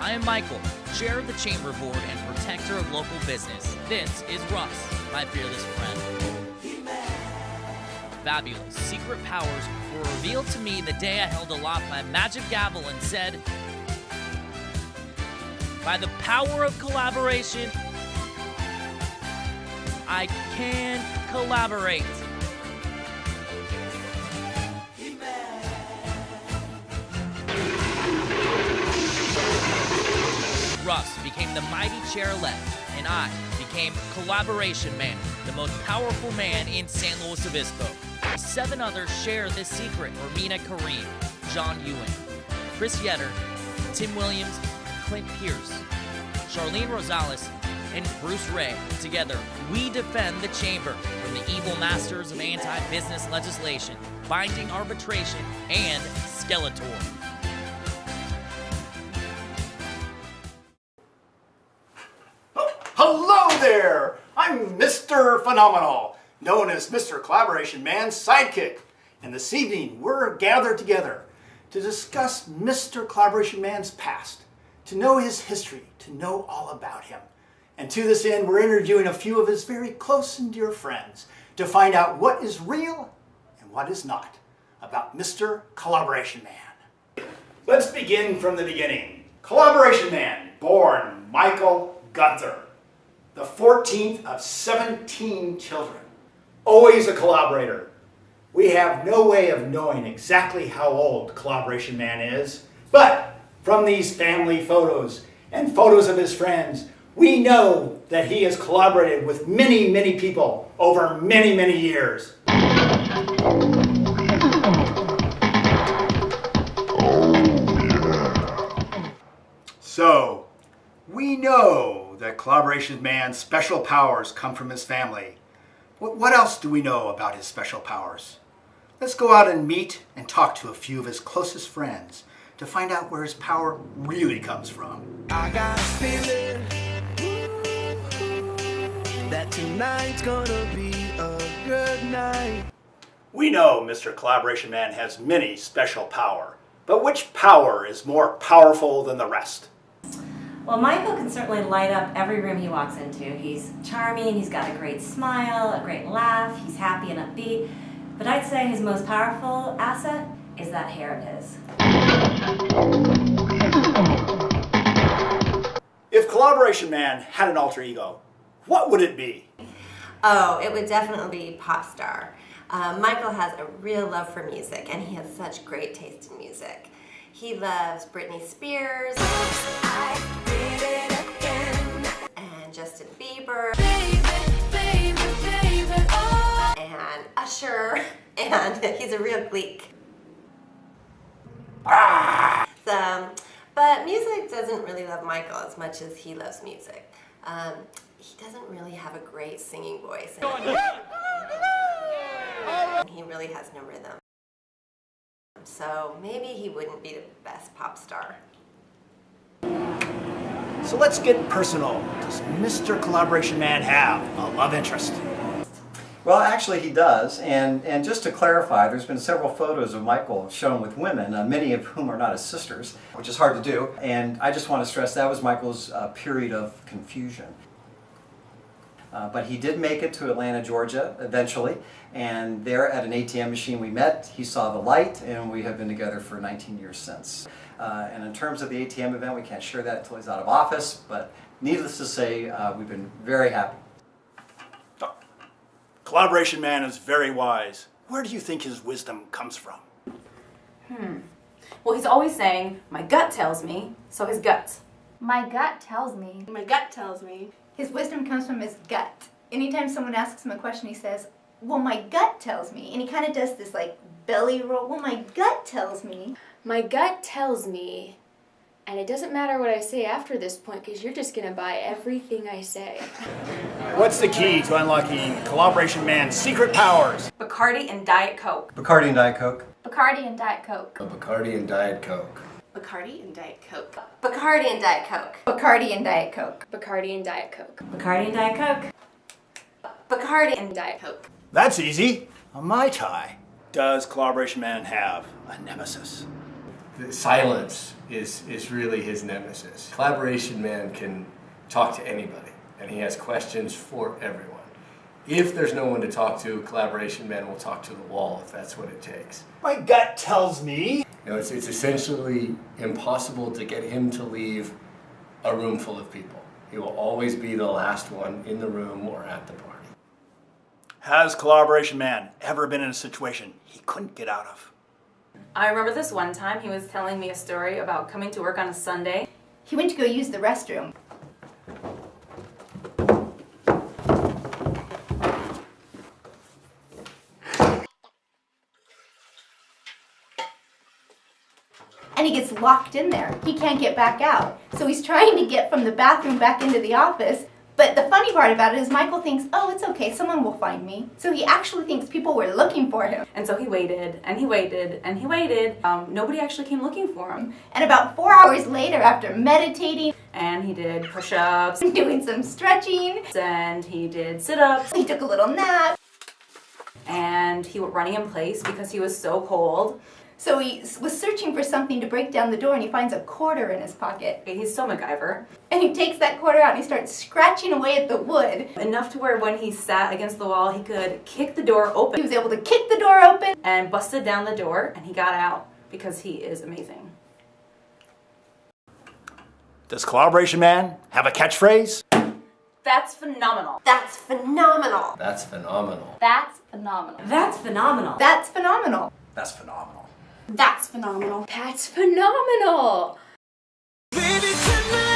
I am Michael, chair of the chamber board and protector of local business. This is Russ, my fearless friend. Fabulous secret powers were revealed to me the day I held aloft my magic gavel and said, by the power of collaboration, I can collaborate. Russ became the mighty chair-elect, and I became Collaboration Man, the most powerful man in San Luis Obispo. 7 others share this secret: Romina Kareem, John Ewing, Chris Yetter, Tim Williams, Clint Pierce, Charlene Rosales, and Bruce Ray. Together, we defend the chamber from the evil masters of anti-business legislation, binding arbitration, and Skeletor. Hello there! I'm Mr. Phenomenal, known as Mr. Collaboration Man's sidekick. And this evening, we're gathered together to discuss Mr. Collaboration Man's past, to know his history, to know all about him. And to this end, we're interviewing a few of his very close and dear friends to find out what is real and what is not about Mr. Collaboration Man. Let's begin from the beginning. Collaboration Man, born Michael Gunther, the 14th of 17 children, always a collaborator. We have no way of knowing exactly how old Collaboration Man is, but from these family photos and photos of his friends, we know that he has collaborated with many, many people over many, many years. So, we know that Collaboration Man's special powers come from his family. What else do we know about his special powers? Let's go out and meet and talk to a few of his closest friends to find out where his power really comes from. I got a feeling that tonight's gonna be a good night. We know Mr. Collaboration Man has many special power, but which power is more powerful than the rest? Well, Michael can certainly light up every room he walks into. He's charming, he's got a great smile, a great laugh, he's happy and upbeat. But I'd say his most powerful asset is that hair of his. If Collaboration Man had an alter ego, what would it be? Oh, it would definitely be pop star. Michael has a real love for music, and he has such great taste in music. He loves Britney Spears, and Justin Bieber, and Usher, and he's a real gleek. But music doesn't really love Michael as much as he loves music. He doesn't really have a great singing voice. And he really has no rhythm. So maybe he wouldn't be the best pop star. So let's get personal. Does Mr. Collaboration Man have a love interest? Well, actually he does, and just to clarify, there's been several photos of Michael shown with women, many of whom are not his sisters, which is hard to do, and I just want to stress that was Michael's period of confusion. But he did make it to Atlanta, Georgia, eventually, and there at an ATM machine we met, he saw the light, and we have been together for 19 years since. And in terms of the ATM event, we can't share that until he's out of office, but needless to say, we've been very happy. Collaboration Man is very wise. Where do you think his wisdom comes from? Well, he's always saying, my gut tells me, so his guts. My gut tells me. My gut tells me. His wisdom comes from his gut. Anytime someone asks him a question, he says, well, my gut tells me. And he kind of does this like belly roll. Well, my gut tells me. My gut tells me, and it doesn't matter what I say after this point because you're just going to buy everything I say. What's the key to unlocking Collaboration Man's secret powers? Bacardi and Diet Coke. Bacardi and Diet Coke. Bacardi and Diet Coke. Bacardi and Diet Coke. Bacardi and Diet Coke. Bacardi and Diet Coke. Bacardi and Diet Coke. Bacardi and Diet Coke. Bacardi and Diet Coke. Bacardi And Diet Coke. That's easy. A Mai Tai. Does Collaboration Man have a nemesis? Silence. is really his nemesis. Collaboration Man can talk to anybody, and he has questions for everyone. If there's no one to talk to, Collaboration Man will talk to the wall if that's what it takes. My gut tells me. You know, it's essentially impossible to get him to leave a room full of people. He will always be the last one in the room or at the party. Has Collaboration Man ever been in a situation he couldn't get out of? I remember this one time he was telling me a story about coming to work on a Sunday. He went to go use the restroom. And he gets locked in there. He can't get back out. So he's trying to get from the bathroom back into the office. But the funny part about it is Michael thinks, oh, it's okay, someone will find me. So he actually thinks people were looking for him. And so he waited, and he waited, and he waited. Nobody actually came looking for him. And about 4 hours later, after meditating, And he did push-ups, doing some stretching, and he did sit-ups, he took a little nap. and he was running in place because he was so cold. So he was searching for something to break down the door, and he finds a quarter in his pocket. He's so MacGyver. And he takes that quarter out and he starts scratching away at the wood. Enough to where when he sat against the wall, he could kick the door He open was able to kick the door open. and busted down the door, and he got out because he is amazing. Does Collaboration Man have a catchphrase? That's phenomenal. That's phenomenal. That's phenomenal. That's phenomenal. That's phenomenal. That's phenomenal. That's phenomenal. That's phenomenal. That's phenomenal. Baby, tonight.